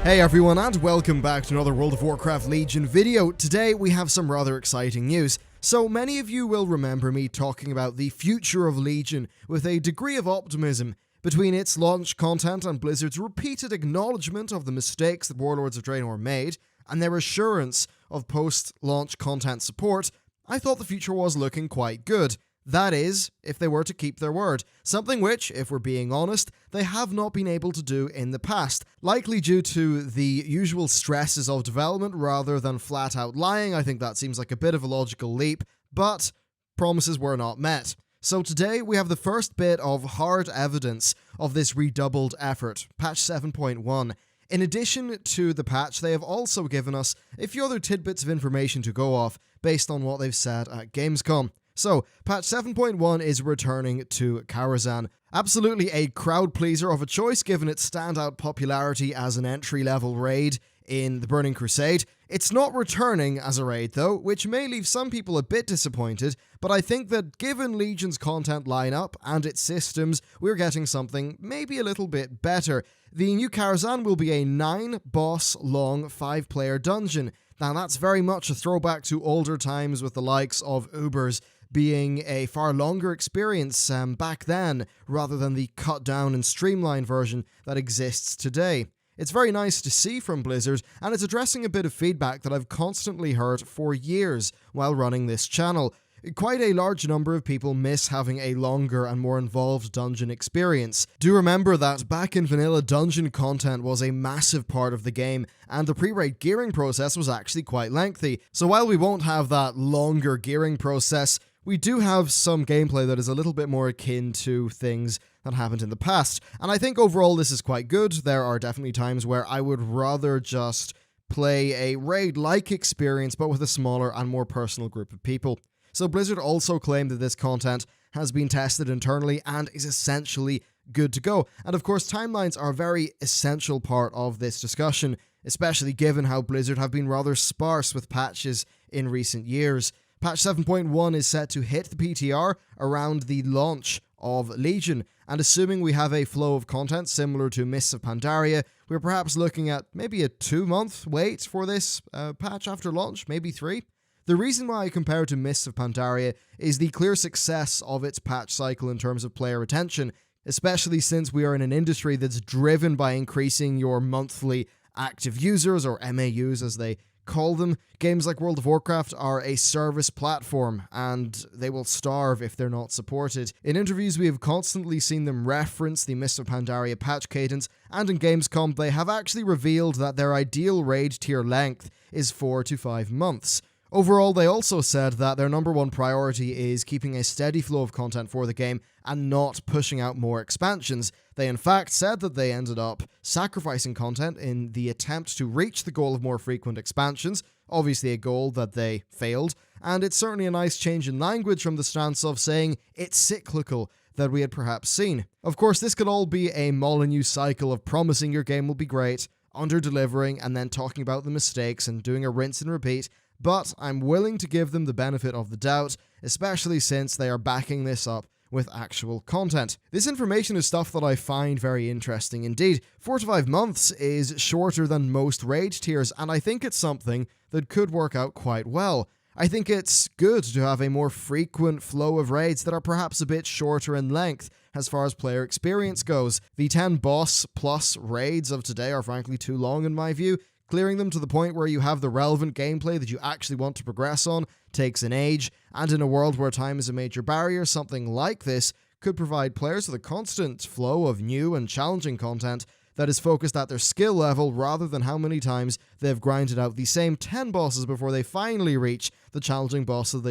Hey everyone, and welcome back to another World of Warcraft Legion video. Today we have some rather exciting news. So many of you will remember me talking about the future of Legion with a degree of optimism between its launch content and Blizzard's repeated acknowledgement of the mistakes that Warlords of Draenor made and their assurance of post-launch content support. I thought the future was looking quite good. That is, if they were to keep their word, something which, if we're being honest, they have not been able to do in the past, likely due to the usual stresses of development rather than flat out lying. I think that seems like a bit of a logical leap, but promises were not met. So today we have the first bit of hard evidence of this redoubled effort, patch 7.1. In addition to the patch, they have also given us a few other tidbits of information to go off based on what they've said at Gamescom. So, patch 7.1 is returning to Karazhan. Absolutely a crowd pleaser of a choice given its standout popularity as an entry-level raid in the Burning Crusade. It's not returning as a raid though, which may leave some people a bit disappointed, but I think that given Legion's content lineup and its systems, we're getting something maybe a little bit better. The new Karazhan will be a 9-boss long 5-player dungeon. Now that's very much a throwback to older times with the likes of Ubers being a far longer experience back then, rather than the cut down and streamlined version that exists today. It's very nice to see from Blizzard, and it's addressing a bit of feedback that I've constantly heard for years while running this channel. Quite a large number of people miss having a longer and more involved dungeon experience. Do remember that back in vanilla, dungeon content was a massive part of the game, and the pre-raid gearing process was actually quite lengthy. So while we won't have that longer gearing process, we do have some gameplay that is a little bit more akin to things that happened in the past, and I think overall this is quite good. There are definitely times where I would rather just play a raid-like experience but with a smaller and more personal group of people. So Blizzard also claimed that this content has been tested internally and is essentially good to go, and of course timelines are a very essential part of this discussion, especially given how Blizzard have been rather sparse with patches in recent years. Patch 7.1 is set to hit the PTR around the launch of Legion, and assuming we have a flow of content similar to Mists of Pandaria, we're perhaps looking at maybe a 2-month wait for this patch after launch, maybe 3. The reason why I compare it to Mists of Pandaria is the clear success of its patch cycle in terms of player retention, especially since we are in an industry that's driven by increasing your monthly active users, or MAUs as they call them. Games like World of Warcraft are a service platform, and they will starve if they're not supported. In interviews, we have constantly seen them reference the Mists of Pandaria patch cadence, and in Gamescom, they have actually revealed that their ideal raid tier length is 4 to 5 months. Overall, they also said that their number one priority is keeping a steady flow of content for the game and not pushing out more expansions. They in fact said that they ended up sacrificing content in the attempt to reach the goal of more frequent expansions, obviously a goal that they failed, and it's certainly a nice change in language from the stance of saying it's cyclical that we had perhaps seen. Of course, this could all be a Molyneux cycle of promising your game will be great, under-delivering, and then talking about the mistakes and doing a rinse and repeat, but I'm willing to give them the benefit of the doubt, especially since they are backing this up with actual content. This information is stuff that I find very interesting indeed. 4 to 5 months is shorter than most raid tiers, and I think it's something that could work out quite well. I think it's good to have a more frequent flow of raids that are perhaps a bit shorter in length as far as player experience goes. The 10 boss plus raids of today are frankly too long in my view. Clearing them to the point where you have the relevant gameplay that you actually want to progress on takes an age, and in a world where time is a major barrier, something like this could provide players with a constant flow of new and challenging content that is focused at their skill level rather than how many times they've grinded out the same 10 bosses before they finally reach the challenging boss that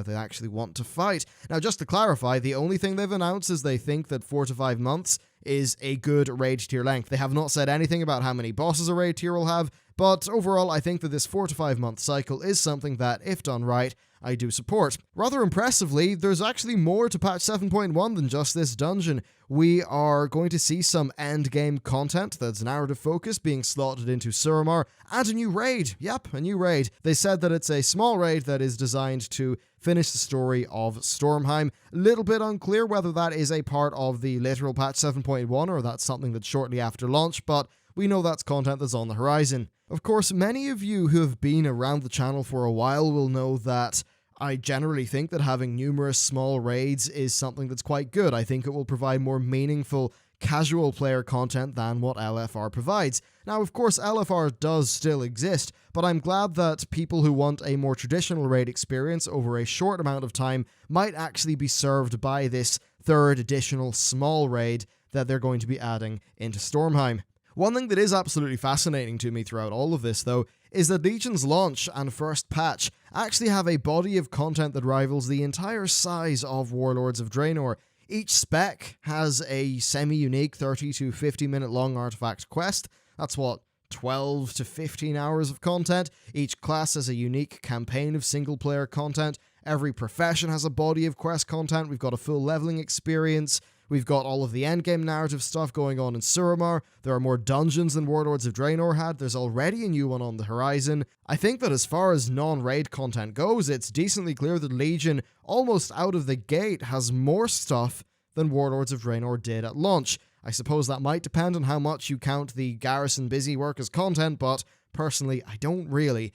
they actually want to fight. Now, just to clarify, the only thing they've announced is they think that 4 to 5 months is a good raid tier length. They have not said anything about how many bosses a raid tier will have, but overall I think that this 4 to 5 month cycle is something that, if done right, I do support. Rather impressively, there's actually more to patch 7.1 than just this dungeon. We are going to see some endgame content that's narrative focused being slotted into Suramar, and a new raid. Yep, a new raid. They said that it's a small raid that is designed to finish the story of Stormheim. A little bit unclear whether that is a part of the literal patch 7.1 or that's something that's shortly after launch, but we know that's content that's on the horizon. Of course, many of you who have been around the channel for a while will know that I generally think that having numerous small raids is something that's quite good. I think it will provide more meaningful casual player content than what LFR provides. Now, of course, LFR does still exist, but I'm glad that people who want a more traditional raid experience over a short amount of time might actually be served by this third additional small raid that they're going to be adding into Stormheim. One thing that is absolutely fascinating to me throughout all of this, though, is that Legion's launch and first patch actually have a body of content that rivals the entire size of Warlords of Draenor. Each spec has a semi-unique 30 to 50 minute long artifact quest. That's what, 12 to 15 hours of content. Each class has a unique campaign of single player content. Every profession has a body of quest content. We've got a full leveling experience. We've got all of the endgame narrative stuff going on in Suramar. There are more dungeons than Warlords of Draenor had. There's already a new one on the horizon. I think that as far as non-raid content goes, it's decently clear that Legion, almost out of the gate, has more stuff than Warlords of Draenor did at launch. I suppose that might depend on how much you count the garrison busy work as content, but personally, I don't really.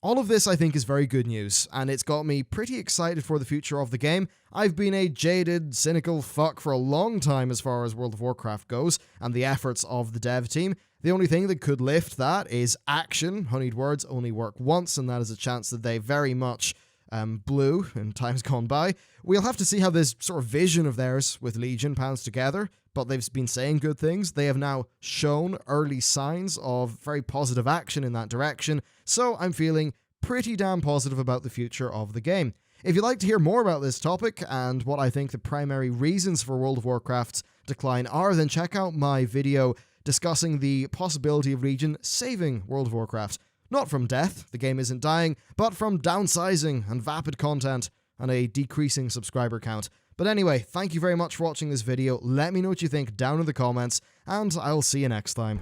All of this, I think, is very good news, and it's got me pretty excited for the future of the game. I've been a jaded, cynical fuck for a long time as far as World of Warcraft goes, and the efforts of the dev team. The only thing that could lift that is action. Honeyed words only work once, and that is a chance that they very much blew in times gone by. We'll have to see how this sort of vision of theirs with Legion pounds together, but they've been saying good things. They have now shown early signs of very positive action in that direction, so I'm feeling pretty damn positive about the future of the game. If you'd like to hear more about this topic and what I think the primary reasons for World of Warcraft's decline are, then check out my video discussing the possibility of Legion saving World of Warcraft. Not from death, the game isn't dying, but from downsizing and vapid content and a decreasing subscriber count. But anyway, thank you very much for watching this video. Let me know what you think down in the comments, and I'll see you next time.